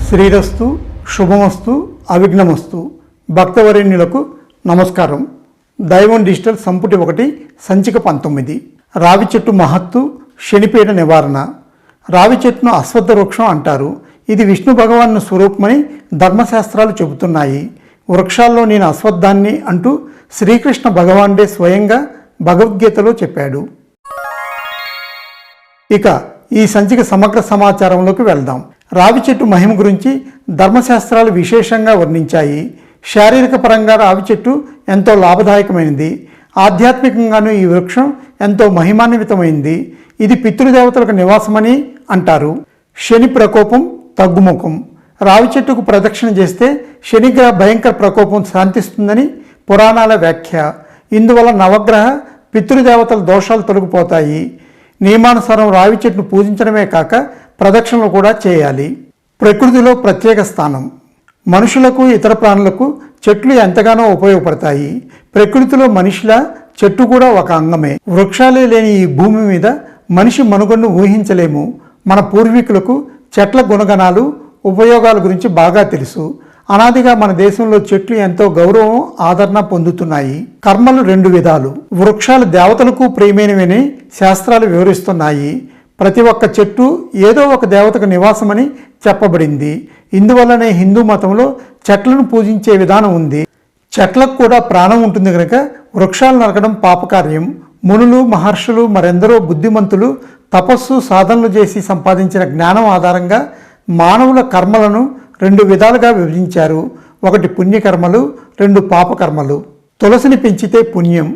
శ్రీరస్తు శుభమస్తు అవిఘ్నమస్తు భక్తవరేణ్యులకు నమస్కారం. దైవం డిజిటల్ సంపుటి 1 సంచిక 19 రావి చెట్టు మహత్తు శనిపీడ నివారణ. రావి చెట్టును అశ్వత్థ వృక్షం అంటారు. ఇది విష్ణు భగవాను స్వరూపమని ధర్మశాస్త్రాలు చెబుతున్నాయి. వృక్షాల్లో నేను అశ్వత్థాన్ని అంటూ శ్రీకృష్ణ భగవానుడే స్వయంగా భగవద్గీతలో చెప్పాడు. ఇక ఈ సంచిక సమగ్ర సమాచారంలోకి వెళ్దాం. రావి చెట్టు మహిమ గురించి ధర్మశాస్త్రాలు విశేషంగా వర్ణించాయి. శారీరక పరంగా రావి చెట్టు ఎంతో లాభదాయకమైనది. ఆధ్యాత్మికంగానూ ఈ వృక్షం ఎంతో మహిమాన్వితమైంది. ఇది పితృదేవతలకు నివాసమని అంటారు. శని ప్రకోపం తగ్గుముఖం. రావి చెట్టుకు ప్రదక్షిణ చేస్తే శనిగ్రహ భయంకర ప్రకోపం శాంతిస్తుందని పురాణాల వ్యాఖ్య. ఇందువల్ల నవగ్రహ పితృదేవతల దోషాలు తొలగిపోతాయి. నియమానుసారం రావి చెట్టును పూజించడమే కాక ప్రదక్షిణలు కూడా చేయాలి. ప్రకృతిలో ప్రత్యేక స్థానం. మనుషులకు ఇతర ప్రాణులకు చెట్లు ఎంతగానో ఉపయోగపడతాయి. ప్రకృతిలో మనిషిలా చెట్టు కూడా ఒక అంగమే. వృక్షాలే లేని ఈ భూమి మీద మనిషి మనుగడను ఊహించలేము. మన పూర్వీకులకు చెట్ల గుణగణాలు ఉపయోగాల గురించి బాగా తెలుసు. అనాదిగా మన దేశంలో చెట్లు ఎంతో గౌరవం ఆదరణ పొందుతున్నాయి. కర్మలు 2 విధాలు. వృక్షాలు దేవతలకు ప్రియమైనవని శాస్త్రాలు వివరిస్తున్నాయి. ప్రతి ఒక్క చెట్టు ఏదో ఒక దేవతకు నివాసమని చెప్పబడింది. ఇందువల్లనే హిందూ మతంలో చెట్లను పూజించే విధానం ఉంది. చెట్లకు కూడా ప్రాణం ఉంటుంది కనుక వృక్షాలు నరకడం పాపకార్యం. మునులు మహర్షులు మరెందరో బుద్ధిమంతులు తపస్సు సాధనలు చేసి సంపాదించిన జ్ఞానం ఆధారంగా మానవుల కర్మలను 2 విధాలుగా విభజించారు. 1 పుణ్యకర్మలు, 2 పాపకర్మలు. తులసిని పెంచితే పుణ్యం.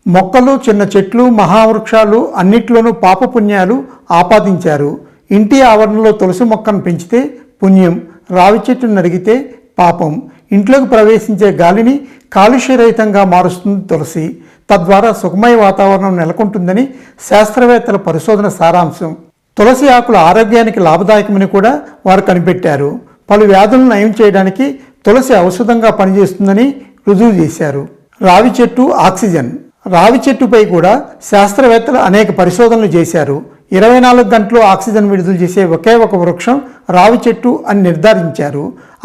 మొక్కలు, చిన్న చెట్లు, మహావృక్షాలు అన్నిట్లోనూ పాపపుణ్యాలు ఆపాదించారు. ఇంటి ఆవరణలో తులసి మొక్కను పెంచితే పుణ్యం, రావి చెట్టును నరిగితే పాపం. ఇంట్లోకి ప్రవేశించే గాలిని కాలుష్యరహితంగా మారుస్తుంది తులసి. తద్వారా సుఖమయ వాతావరణం నెలకొంటుందని శాస్త్రవేత్తల పరిశోధన సారాంశం. తులసి ఆకులు ఆరోగ్యానికి లాభదాయకమని కూడా వారు కనిపెట్టారు. పలు వ్యాధులను నయం చేయడానికి తులసి ఔషధంగా పనిచేస్తుందని రుజువు చేశారు. రావి చెట్టు ఆక్సిజన్. రావి చెట్టుపై కూడా శాస్త్రవేత్తలు అనేక పరిశోధనలు చేశారు. 24 గంటలు ఆక్సిజన్ విడుదల చేసే ఒకే ఒక వృక్షం రావి చెట్టు అని నిర్ధారించారు.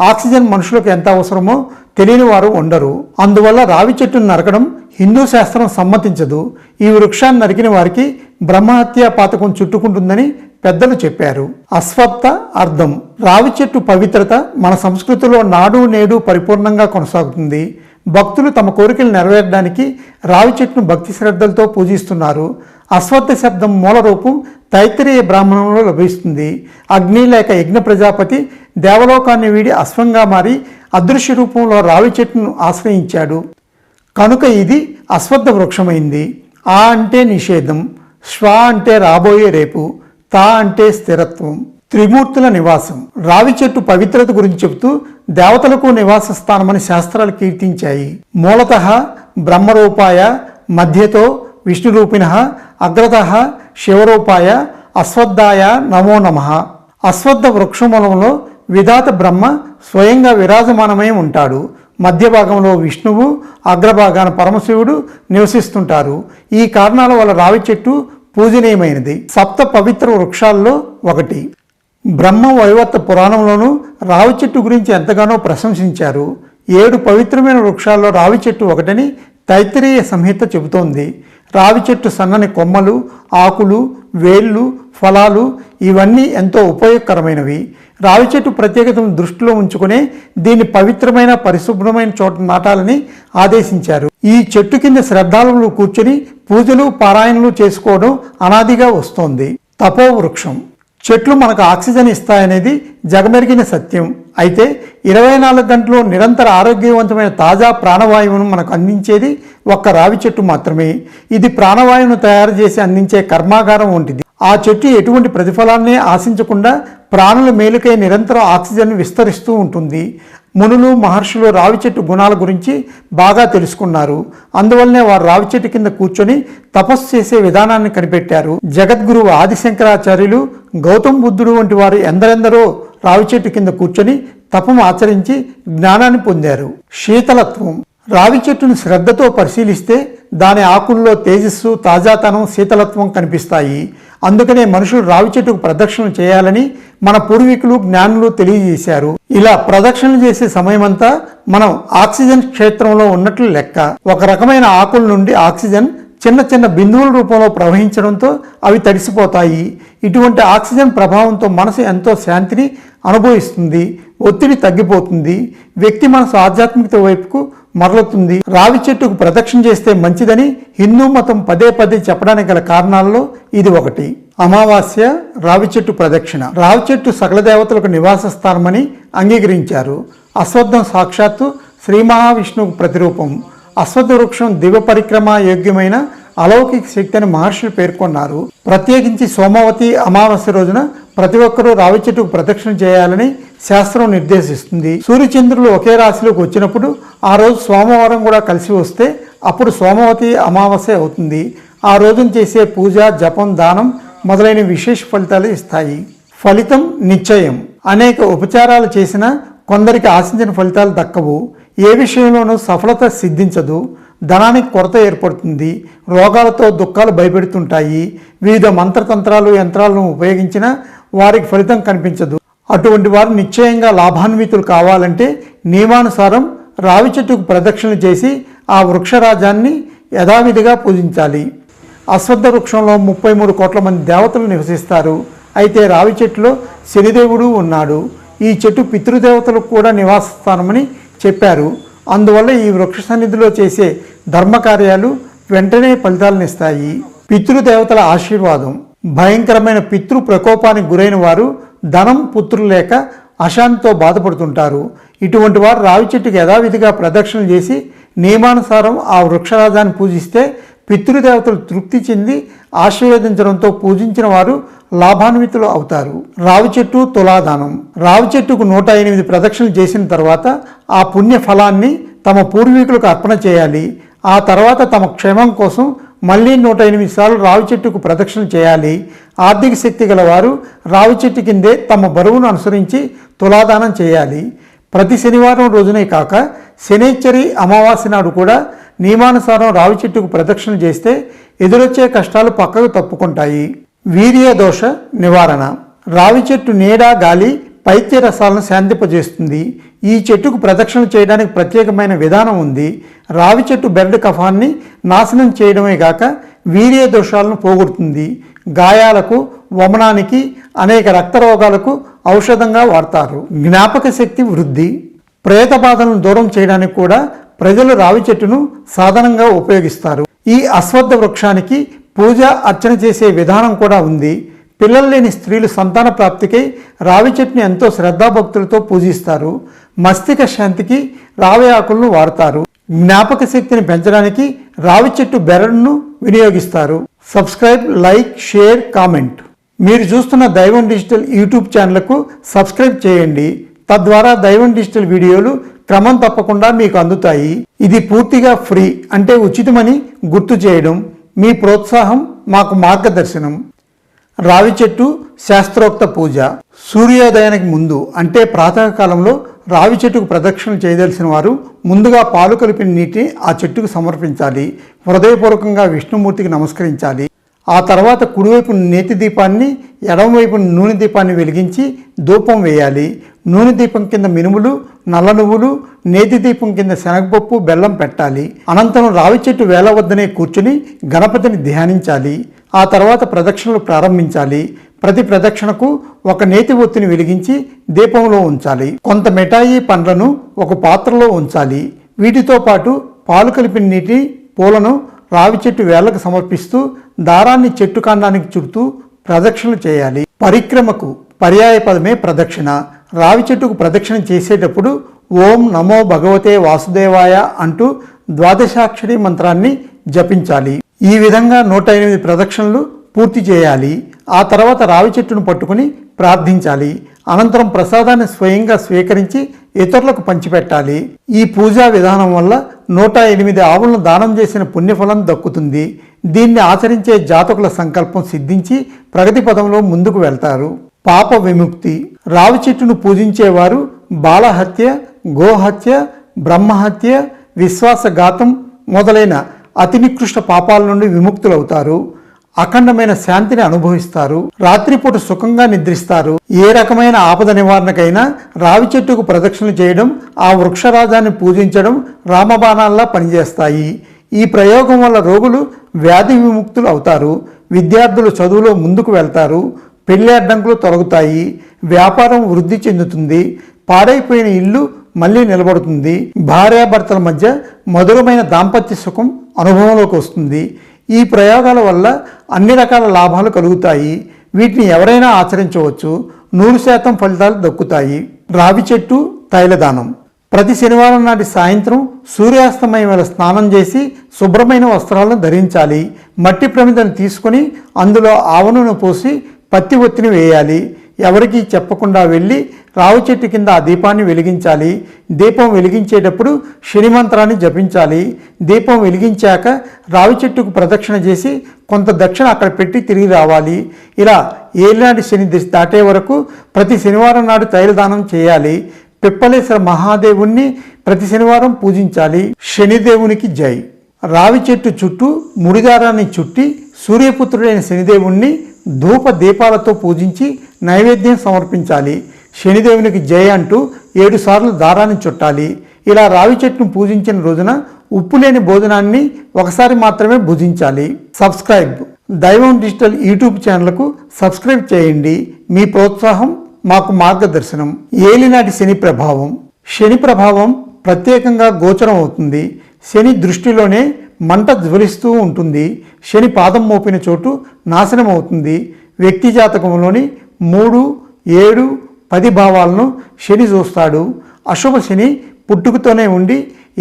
ఆక్సిజన్ మనుషులకు ఎంత అవసరమో తెలియని వారు ఉండరు. అందువల్ల రావి చెట్టును నరకడం హిందూ శాస్త్రం సమ్మతించదు. ఈ వృక్షాన్ని నరికిన వారికి బ్రహ్మహత్యా పాతకం చుట్టుకుంటుందని పెద్దలు చెప్పారు. అశ్వత్థ అర్థం. రావి చెట్టు పవిత్రత మన సంస్కృతిలో నాడు నేడు పరిపూర్ణంగా కొనసాగుతుంది. భక్తులు తమ కోరికలు నెరవేరడానికి రావి చెట్టును భక్తి శ్రద్ధలతో పూజిస్తున్నారు. అశ్వత్థ శబ్దం మూల రూపం తైత్తిరీయ బ్రాహ్మణంలో లభిస్తుంది. అగ్ని లేక యజ్ఞ ప్రజాపతి దేవలోకాన్ని వీడి అశ్వంగా మారి అదృశ్య రూపంలో రావి చెట్టును ఆశ్రయించాడు కనుక ఇది అశ్వత్థ వృక్షమైంది. ఆ అంటే నిషేధం, శ్వ అంటే రాబోయే రేపు, తా అంటే స్థిరత్వం. త్రిమూర్తుల నివాసం. రావి చెట్టు పవిత్రత గురించి చెబుతూ దేవతలకు నివాస స్థానమని శాస్త్రాలు కీర్తించాయి. మూలతః బ్రహ్మరూపాయ, మధ్యతో విష్ణురూపిణ, అగ్రతః శివరూపాయ అశ్వత్థాయ నమో నమః. అశ్వత్థ వృక్షమూలంలో విధాత బ్రహ్మ స్వయంగా విరాజమానమై ఉంటాడు. మధ్య భాగంలో విష్ణువు, అగ్రభాగాన పరమశివుడు నివసిస్తుంటారు. ఈ కారణాల వల్ల రావి చెట్టు పూజనీయమైనది. 7 పవిత్ర వృక్షాల్లో 1. బ్రహ్మ వైవర్త పురాణంలోనూ రావి చెట్టు గురించి ఎంతగానో ప్రశంసించారు. 7 పవిత్రమైన వృక్షాల్లో రావి చెట్టు ఒకటని తైత్తిరీయ సంహిత చెబుతోంది. రావి చెట్టు సన్నని కొమ్మలు, ఆకులు, వేళ్ళు, ఫలాలు ఇవన్నీ ఎంతో ఉపయోగకరమైనవి. రావి చెట్టు ప్రత్యేకతను దృష్టిలో ఉంచుకునే దీన్ని పవిత్రమైన పరిశుభ్రమైన చోట నాటాలని ఆదేశించారు. ఈ చెట్టు కింద శ్రద్ధాళువులు కూర్చొని పూజలు పారాయణలు చేసుకోవడం అనాదిగా వస్తోంది. తపో వృక్షం. చెట్లు మనకు ఆక్సిజన్ ఇస్తాయనేది జగమెరిగిన సత్యం. అయితే 24 గంటలు నిరంతర ఆరోగ్యవంతమైన తాజా ప్రాణవాయువును మనకు అందించేది ఒక్క రావి చెట్టు మాత్రమే. ఇది ప్రాణవాయువును తయారు చేసి అందించే కర్మాగారం వంటిది. ఆ చెట్టు ఎటువంటి ప్రతిఫలాన్ని ఆశించకుండా ప్రాణుల మేలుకై నిరంతరం ఆక్సిజన్ విస్తరిస్తూ ఉంటుంది. మునులు మహర్షులు రావి చెట్టు గుణాల గురించి బాగా తెలుసుకున్నారు. అందువల్లనే వారు రావి చెట్టు కింద కూర్చొని తపస్సు చేసే విధానాన్ని కనిపెట్టారు. జగద్గురువు ఆదిశంకరాచార్యులు, గౌతమ బుద్ధుడు వంటి వారు ఎందరెందరో రావి చెట్టు కింద కూర్చొని తపం ఆచరించి జ్ఞానాన్ని పొందారు. శీతలత్వం. రావి చెట్టును శ్రద్ధతో పరిశీలిస్తే దాని ఆకుల్లో తేజస్సు, తాజాతనం, శీతలత్వం కనిపిస్తాయి. అందుకనే మనుషులు రావి చెట్టుకు ప్రదక్షిణలు చేయాలని మన పూర్వీకులు, జ్ఞానులు తెలియజేశారు. ఇలా ప్రదక్షిణలు చేసే సమయమంతా మనం ఆక్సిజన్ క్షేత్రంలో ఉన్నట్లు లెక్క. ఒక రకమైన ఆకుల నుండి ఆక్సిజన్ చిన్న చిన్న బిందువుల రూపంలో ప్రవహించడంతో అవి తడిసిపోతాయి. ఇటువంటి ఆక్సిజన్ ప్రభావంతో మనసు ఎంతో శాంతిని అనుభవిస్తుంది, ఒత్తిడి తగ్గిపోతుంది, వ్యక్తి మనసు ఆధ్యాత్మికత వైపుకు మరలుతుంది. రావి చెట్టుకు ప్రదక్షిణ చేస్తే మంచిదని హిందూ మతం పదే పదే చెప్పడానికి గల కారణాల్లో ఇది ఒకటి. అమావాస్య రావి చెట్టు ప్రదక్షిణ. రావి చెట్టు సకల దేవతలకు నివాస స్థానమని అంగీకరించారు. అశ్వత్థం సాక్షాత్తు శ్రీ మహావిష్ణువుకు ప్రతిరూపం. అశ్వత్థ వృక్షం దివ్య పరిక్రమ యోగ్యమైన అలౌకిక శక్తి అని మహర్షులు పేర్కొన్నారు. ప్రత్యేకించి సోమవతి అమావాస్య రోజున ప్రతి ఒక్కరూ రావి చెట్టుకు ప్రదక్షిణ చేయాలని శాస్త్రం నిర్దేశిస్తుంది. సూర్యచంద్రులు ఒకే రాశిలోకి వచ్చినప్పుడు ఆ రోజు సోమవారం కూడా కలిసి వస్తే అప్పుడు సోమవతి అమావాస్య అవుతుంది. ఆ రోజున చేసే పూజ, జపం, దానం మొదలైన విశేష ఫలితాలు ఇస్తాయి. ఫలితం నిశ్చయం. అనేక ఉపచారాలు చేసినా కొందరికి ఆశించిన ఫలితాలు దక్కవు. ఏ విషయంలోనూ సఫలత సిద్ధించదు. ధనానికి కొరత ఏర్పడుతుంది. రోగాలతో దుఃఖాలు భయపెడుతుంటాయి. వివిధ మంత్రతంత్రాలు, యంత్రాలను ఉపయోగించినా వారికి ఫలితం కనిపించదు. అటువంటి వారు నిశ్చయంగా లాభాన్వితులు కావాలంటే నియమానుసారం రావి చెట్టుకు ప్రదక్షిణ చేసి ఆ వృక్షరాజాన్ని యథావిధిగా పూజించాలి. అశ్వత్థ వృక్షంలో 33 కోట్ల మంది దేవతలు నివసిస్తారు. అయితే రావి చెట్టులో శనిదేవుడు ఉన్నాడు. ఈ చెట్టు పితృదేవతలకు కూడా నివాస స్థానమని చెప్పారు. అందువల్ల ఈ వృక్ష సన్నిధిలో చేసే ధర్మకార్యాలు వెంటనే ఫలితాలనిస్తాయి. పితృదేవతల ఆశీర్వాదం. భయంకరమైన పితృ ప్రకోపానికి గురైన వారు ధనం, పుత్రులు లేక అశాంతితో బాధపడుతుంటారు. ఇటువంటి వారు రావి చెట్టుకు యథావిధిగా ప్రదక్షిణ చేసి నియమానుసారం ఆ వృక్షరాజాన్ని పూజిస్తే పితృదేవతలు తృప్తి చెంది ఆశీర్వదించడంతో పూజించిన వారు లాభాన్వితులు అవుతారు. రావి చెట్టు తులాదానం. రావి చెట్టుకు 108 ప్రదక్షిణలు చేసిన తర్వాత ఆ పుణ్య ఫలాన్ని తమ పూర్వీకులకు అర్పణ చేయాలి. ఆ తర్వాత తమ క్షేమం కోసం మళ్ళీ 108 సార్లు రావి చెట్టుకు ప్రదక్షిణ చేయాలి. ఆర్థిక శక్తి గల వారు రావి చెట్టు కిందే తమ బరువును అనుసరించి తులాదానం చేయాలి. ప్రతి శనివారం రోజునే కాక శనేశ్వరి అమావాస్య నాడు కూడా నియమానుసారం రావి చెట్టుకు ప్రదక్షిణ చేస్తే ఎదురొచ్చే కష్టాలు పక్కకు తప్పుకుంటాయి. వీర్య దోష నివారణ. రావి చెట్టు నీడ, గాలి పైత్య రసాలను శాంతింపజేస్తుంది. ఈ చెట్టుకు ప్రదక్షిణ చేయడానికి ప్రత్యేకమైన విధానం ఉంది. రావి చెట్టు బెరడు కఫాన్ని నాశనం చేయడమే కాక వీర్య దోషాలను పోగొడుతుంది. గాయాలకు, వమనానికి, అనేక రక్త రోగాలకు ఔషధంగా వాడతారు. జ్ఞాపక శక్తి వృద్ధి. ప్రేత బాధలను దూరం చేయడానికి కూడా ప్రజలు రావి చెట్టును సాధనంగా ఉపయోగిస్తారు. ఈ అశ్వత్థ వృక్షానికి పూజ, అర్చన చేసే విధానం కూడా ఉంది. పిల్లలు లేని స్త్రీలు సంతాన ప్రాప్తికై రావి చెట్టుని ఎంతో శ్రద్ధాభక్తులతో పూజిస్తారు. మస్తిష్క శాంతికి రావి ఆకులను వాడతారు. జ్ఞాపక శక్తిని పెంచడానికి రావి చెట్టు బెరడును వినియోగిస్తారు. Subscribe, like, share, comment. మీరు చూస్తున్న దైవం డిజిటల్ యూట్యూబ్ ఛానల్కు సబ్స్క్రైబ్ చేయండి. తద్వారా దైవం డిజిటల్ వీడియోలు క్రమం తప్పకుండా మీకు అందుతాయి. ఇది పూర్తిగా ఫ్రీ, అంటే ఉచితమని గుర్తు చేయడం. మీ ప్రోత్సాహం మాకు మార్గదర్శనం. రావి చెట్టు శాస్త్రోక్త పూజ. సూర్యోదయానికి ముందు అంటే ప్రాతకాలంలో రావి చెట్టుకు ప్రదక్షిణ చేయదలిసిన వారు ముందుగా పాలు కలిపిన నీటిని ఆ చెట్టుకు సమర్పించాలి. హృదయపూర్వకంగా విష్ణుమూర్తికి నమస్కరించాలి. ఆ తర్వాత కుడివైపు నేతి దీపాన్ని, ఎడమవైపు నూనె దీపాన్ని వెలిగించి ధూపం వేయాలి. నూనె దీపం కింద మినుములు, నల్ల నువ్వులు, నేతి దీపం కింద శనగపప్పు, బెల్లం పెట్టాలి. అనంతరం రావి చెట్టు వేల వద్దనే కూర్చుని గణపతిని ధ్యానించాలి. ఆ తర్వాత ప్రదక్షిణలు ప్రారంభించాలి. ప్రతి ప్రదక్షిణకు ఒక నేతి ఒత్తిని వెలిగించి దీపంలో ఉంచాలి. కొంత మిఠాయి, పండ్లను ఒక పాత్రలో ఉంచాలి. వీటితో పాటు పాలు కలిపిన నీటి, పూలను రావి చెట్టు వేళ్లకు సమర్పిస్తూ దారాన్ని చెట్టు కాండానికి చుడుతూ ప్రదక్షిణలు చేయాలి. పరిక్రమకు పర్యాయ పదమే ప్రదక్షిణ. రావి చెట్టుకు ప్రదక్షిణ చేసేటప్పుడు ఓం నమో భగవతే వాసుదేవాయ అంటూ ద్వాదశాక్షరి మంత్రాన్ని జపించాలి. ఈ విధంగా 108 ప్రదక్షిణలు పూర్తి చేయాలి. ఆ తర్వాత రావి చెట్టును పట్టుకుని ప్రార్థించాలి. అనంతరం ప్రసాదాన్ని స్వయంగా స్వీకరించి ఇతరులకు పంచిపెట్టాలి. ఈ పూజా విధానం వల్ల 108 ఆవులను దానం చేసిన పుణ్యఫలం దక్కుతుంది. దీన్ని ఆచరించే జాతకుల సంకల్పం సిద్ధించి ప్రగతి పదంలో ముందుకు వెళ్తారు. పాప విముక్తి. రావి చెట్టును పూజించేవారు బాలహత్య, గోహత్య, బ్రహ్మహత్య, విశ్వాసఘాతం మొదలైన అతి నికృష్ట పాపాల నుండి విముక్తులవుతారు. అఖండమైన శాంతిని అనుభవిస్తారు. రాత్రిపూట సుఖంగా నిద్రిస్తారు. ఏ రకమైన ఆపద నివారణకైనా రావి చెట్టుకు ప్రదక్షిణలు చేయడం, ఆ వృక్షరాజాన్ని పూజించడం రామబాణాల్లా పనిచేస్తాయి. ఈ ప్రయోగం వల్ల రోగులు వ్యాధి విముక్తులు అవుతారు. విద్యార్థులు చదువులో ముందుకు వెళ్తారు. పెళ్లి అడ్డంకులు తొలగుతాయి. వ్యాపారం వృద్ధి చెందుతుంది. పాడైపోయిన ఇల్లు మళ్ళీ నిలబడుతుంది. భార్యాభర్తల మధ్య మధురమైన దాంపత్య సుఖం అనుభవంలోకి వస్తుంది. ఈ ప్రయోగాల వల్ల అన్ని రకాల లాభాలు కలుగుతాయి. వీటిని ఎవరైనా ఆచరించవచ్చు. 100% ఫలితాలు దక్కుతాయి. రావి చెట్టు తైలదానం. ప్రతి శనివారం నాటి సాయంత్రం సూర్యాస్తమయం వేళ స్నానం చేసి శుభ్రమైన వస్త్రాలను ధరించాలి. మట్టి ప్రమిదను తీసుకొని అందులో ఆవనూనె పోసి పత్తి ఒత్తిని వేయాలి. ఎవరికీ చెప్పకుండా వెళ్ళి రావి చెట్టు కింద ఆ దీపాన్ని వెలిగించాలి. దీపం వెలిగించేటప్పుడు శని మంత్రాన్ని జపించాలి. దీపం వెలిగించాక రావి చెట్టుకు ప్రదక్షిణ చేసి కొంత దక్షిణ అక్కడ పెట్టి తిరిగి రావాలి. ఇలా ఏలినాటి శని దాటే వరకు ప్రతి శనివారం నాడు తైలదానం చేయాలి. పిప్పలేశ్వర మహాదేవుణ్ణి ప్రతి శనివారం పూజించాలి. శనిదేవునికి జై. రావి చెట్టు చుట్టూ ముడిదారాన్ని చుట్టి సూర్యపుత్రుడైన శనిదేవుణ్ణి ధూప దీపాలతో పూజించి నైవేద్యం సమర్పించాలి. శనిదేవునికి జై అంటూ 7 సార్లు దారాన్ని చుట్టాలి. ఇలా రావి చెట్టును పూజించిన రోజున ఉప్పు లేని భోజనాన్ని ఒకసారి మాత్రమే భుజించాలి. సబ్స్క్రైబ్. దైవం డిజిటల్ యూట్యూబ్ ఛానల్కు సబ్స్క్రైబ్ చేయండి. మీ ప్రోత్సాహం మాకు మార్గదర్శనం. ఏలినాటి శని ప్రభావం. శని ప్రభావం ప్రత్యేకంగా గోచరం అవుతుంది. శని దృష్టిలోనే మంట జ్వలిస్తూ ఉంటుంది. శని పాదం మోపిన చోటు నాశనం అవుతుంది. వ్యక్తి జాతకంలోని 3, 7, 10 భావాలను శని చూస్తాడు. అశుభ శని పుట్టుకతోనే ఉండి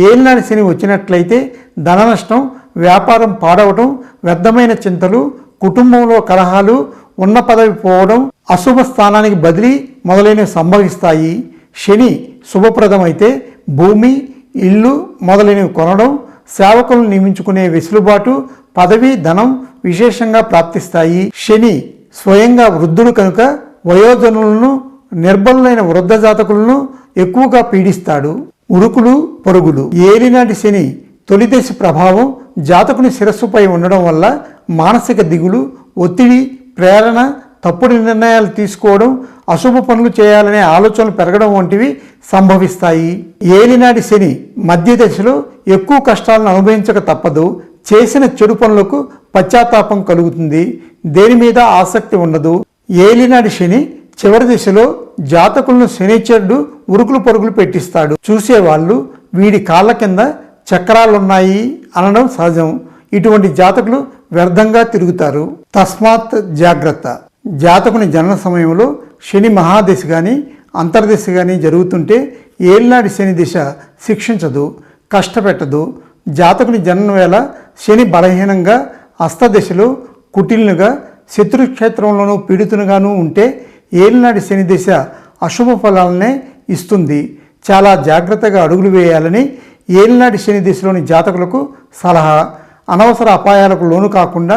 ఏలినాటి శని వచ్చినట్లయితే ధన నష్టం, వ్యాపారం పాడవటం, వ్యర్థమైన చింతలు, కుటుంబంలో కలహాలు, ఉన్న పదవి పోవడం, అశుభ స్థానానికి బదిలీ మొదలైనవి సంభవిస్తాయి. శని శుభప్రదమైతే భూమి, ఇల్లు మొదలైనవి కొనడం, సేవకులను నియమించుకునే వెసులుబాటు, పదవి, ధనం విశేషంగా ప్రాప్తిస్తాయి. శని స్వయంగా వృద్ధుడు కనుక వయోజనులను, నిర్బలులైన వృద్ధ జాతకులను ఎక్కువగా పీడిస్తాడు. ఉరుకులు పొరుగులు. ఏలినాటి శని తొలిదశ ప్రభావం జాతకుని శిరస్సుపై ఉండడం వల్ల మానసిక దిగులు, ఒత్తిడి, ప్రేరణ, తప్పుడు నిర్ణయాలు తీసుకోవడం, అశుభ పనులు చేయాలనే ఆలోచనలు పెరగడం వంటివి సంభవిస్తాయి. ఏలినాటి శని మధ్య దశలో ఎక్కువ కష్టాలను అనుభవించక తప్పదు. చేసిన చెడు పనులకు పశ్చాత్తాపం కలుగుతుంది. దేని మీద ఆసక్తి ఉండదు. ఏలినాటి శని చివరి దశలో జాతకులను శనిశ్చరుడు ఉరుకులు పరుగులు పెట్టిస్తాడు. చూసేవాళ్ళు వీడి కాళ్ళ కింద చక్రాలున్నాయి అనడం సహజం. ఇటువంటి జాతకులు వ్యర్థంగా తిరుగుతారు. తస్మాత్ జాగ్రత్త. జాతకుని జనన సమయంలో శని మహాదశ కానీ అంతర్దశ కానీ జరుగుతుంటే ఏలినాటి శని దిశ శిక్షించదు, కష్టపెట్టదు. జాతకుని జనన వేళ శని బలహీనంగా హస్తదశలో కుటిల్నుగా శత్రుక్షేత్రంలోనూ పీడితునిగాను ఉంటే ఏలినాటి శని దిశ అశుభ ఫలాలనే ఇస్తుంది. చాలా జాగ్రత్తగా అడుగులు వేయాలని ఏలినాటి శని దిశలోని జాతకులకు సలహా. అనవసర అపాయాలకు లోను కాకుండా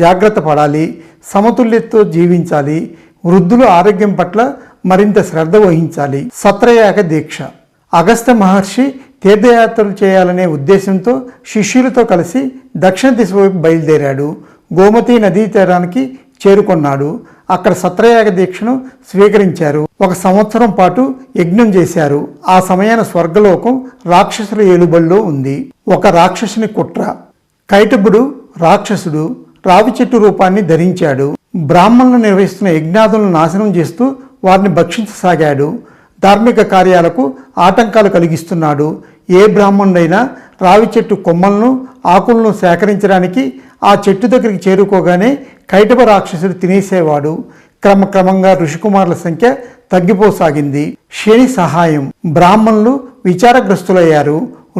జాగ్రత్త పడాలి. సమతుల్యతతో జీవించాలి. వృద్ధుల ఆరోగ్యం పట్ల మరింత శ్రద్ధ వహించాలి. సత్రయాగ దీక్ష. అగస్త్య మహర్షి తీర్థయాత్రలు చేయాలనే ఉద్దేశంతో శిష్యులతో కలిసి దక్షిణ దిశ వైపు బయలుదేరాడు. గోమతి నదీ తీరానికి చేరుకున్నాడు. అక్కడ సత్రయాగ దీక్షను స్వీకరించారు. 1 సంవత్సరం పాటు యజ్ఞం చేశారు. ఆ సమయాన స్వర్గలోకం రాక్షసుల ఏలుబడిలో ఉంది. ఒక రాక్షసుని కుట్ర. కైటబుడు రాక్షసుడు రావి చెట్టు రూపాన్ని ధరించాడు. బ్రాహ్మణులు నిర్వహిస్తున్న యజ్ఞాదులను నాశనం చేస్తూ వారిని భక్షించసాగాడు. ధార్మిక కార్యాలకు ఆటంకాలు కలిగిస్తున్నాడు. ఏ బ్రాహ్మణుడైనా రావి చెట్టు కొమ్మలను, ఆకులను సేకరించడానికి ఆ చెట్టు దగ్గరికి చేరుకోగానే కైటబ రాక్షసుడు తినేసేవాడు. క్రమక్రమంగా ఋషికుమారుల సంఖ్య తగ్గిపోసాగింది. శని సహాయం. బ్రాహ్మణులు విచారగ్రస్తులయ్యారు.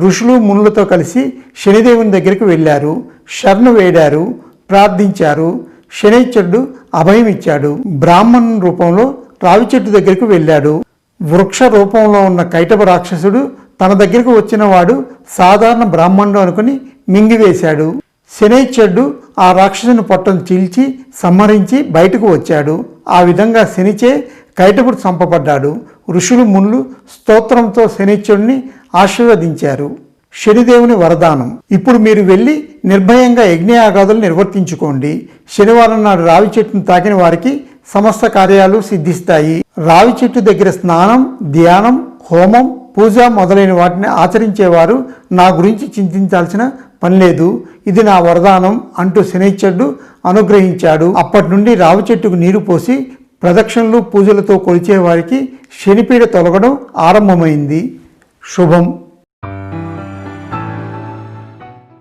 ఋషులు మునులతో కలిసి శనిదేవుని దగ్గరికి వెళ్ళారు. శరణు వేడారు, ప్రార్థించారు. శనైశ్వరుడు అభయం ఇచ్చాడు. బ్రాహ్మణుని రూపంలో రావి చెట్టు దగ్గరికి వెళ్ళాడు. వృక్ష రూపంలో ఉన్న కైటబ రాక్షసుడు తన దగ్గరకు వచ్చిన వాడు సాధారణ బ్రాహ్మణుడు అనుకుని మింగివేశాడు. శనైశ్వరుడు ఆ రాక్షసుని పొట్టను చీల్చి సంహరించి బయటకు వచ్చాడు. ఆ విధంగా శనిచే కైటబుడు చంపబడ్డాడు. ఋషులు మునులు స్తోత్రంతో శనైశ్వరుని ఆశీర్వదించారు. శనిదేవుని వరదానం. ఇప్పుడు మీరు వెళ్ళి నిర్భయంగా యజ్ఞయాగాదులు నిర్వర్తించుకోండి. శనివారం నాడు రావి చెట్టును తాకిన వారికి సమస్త కార్యాలు సిద్ధిస్తాయి. రావి చెట్టు దగ్గర స్నానం, ధ్యానం, హోమం, పూజ మొదలైన వాటిని ఆచరించేవారు నా గురించి చింతించాల్సిన పని లేదు, ఇది నా వరదానం అంటూ శనైశ్వరుడు అనుగ్రహించాడు. అప్పటి నుండి రావి చెట్టుకు నీరు పోసి ప్రదక్షిణలు పూజలతో కొలిచేవారికి శనిపీడ తొలగడం ఆరంభమైంది. శుభం.